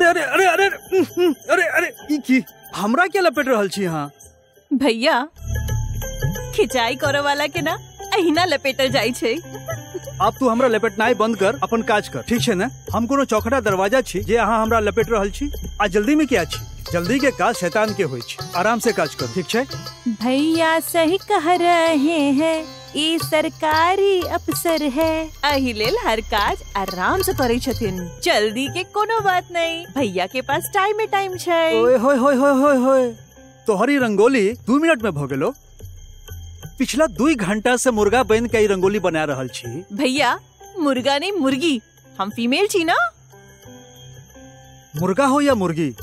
अरे अरे अरे अरे अरे ई की हमरा क्या लपेट रहल छी यहाँ? भैया खिंचाई करे वाला के ना अहिना लपेटल जाई छे। अब तू हमरा लपेटनाई बंद कर, अपन काज कर, ठीक है ना? हम कोनो चौखटा दरवाजा छी जे अहाँ हमरा लपेट रहल छी? आ जल्दी में क्या छी? जल्दी के काज शैतान के होय छै, आराम से काज कर, ठीक है? भैया सही कह रहे हैं, ई सरकारी अफसर है, अही लेल हर काज आराम से करे छथिन। जल्दी के कोनो बात नहीं, भैया के पास टाइम छै। ओए होय होय होय होय होय, तोहरी रंगोली 2 मिनट में भ गेलो। पिछला 2 घंटा से मुर्गा बन के रंगोली बना रहल छी। भैया मुर्गा नहीं मुर्गी, हम फीमेल छी ना। मुर्गा हो या मुर्गी,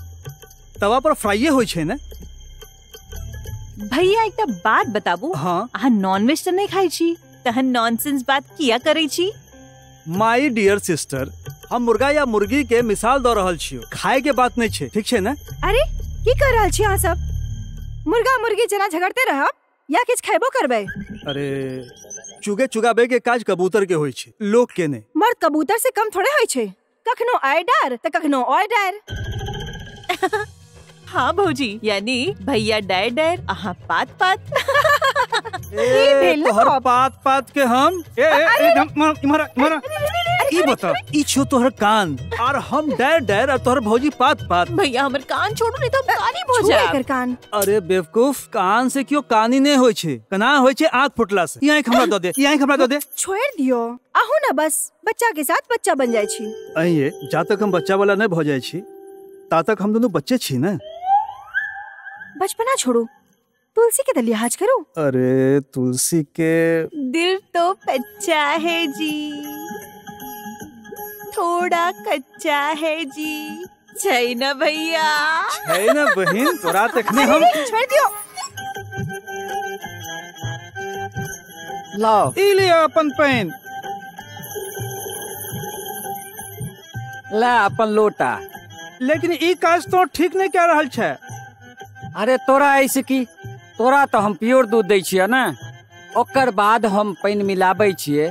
तवा पर फ्राइये होय छै ना? भैया एक बात बताबू, हाँ अहाँ नॉनवेज तो नहीं खाई छी, तहन नॉनसेंस बात किया करे छी? माय डियर सिस्टर, हम मुर्गा या मुर्गी के मिसाल दे रहल छियो, खाए के बात नहीं छै, ठीक छै ना? अरे की कर रहल छी अहाँ सब? मुर्गा मुर्गी जना झगड़ते रहब या किछ खैबो करबै? अरे चुगे चुगाबे के काज कबूतर के होय छै, लोग के नहीं। मर्द कबूतर से कम थोड़े होय छै, कखनो आय डार त कखनो ओय डार। हाँ भौजी, यानी भैया डर डर अहाँ पात पात। तोहर पात पात के हम इमरा ई बता, ई छो तोहर कान और हम डर डर और तोहर भौजी पात पात। भैया हमर कान छोड़ू नहीं तो हम कानी हो जाए। कान अरे बेवकूफ, कान से क्यों कानी नहीं होय छै, कना होय छै आँख फुटला से। यहाँ हमरा दे दे, यहाँ हमरा दे दे। छोड़ दियो, आहू ना बस बच्चा के साथ बच्चा बन जाय छी। अइए, जा तक हम बच्चा वाला नहीं भ जाय छी ता तक हम दोनों बच्चे छी ना। बचपना छोड़ो, तुलसी के दलियाज करो। अरे तुलसी के दिल तो कच्चा है जी, थोड़ा कच्चा है जी, छै ना भैया? है ना बहन, तोरा तखने हम छोड़ दियो। लाओ ई लिया अपन पेन, ला अपन लोटा। लेकिन ई काज तो ठीक नहीं कह रहल छै। अरे तोरा ऐसे की, तोरा तो हम प्योर दूध दै छियै ना, ओकर बाद हम पानी मिलाबै छियै,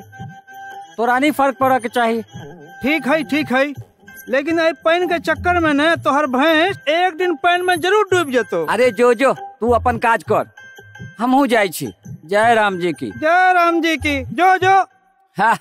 तोरा नहीं फर्क पड़े के चाही। ठीक है, लेकिन आई पानी के चक्कर में न तोहर भैंस एक दिन पानी में जरूर डूब जतो। अरे जो तू अपन काज कर, हमहू जाय छी। जय राम जी की। जय राम जी की। जो हाँ।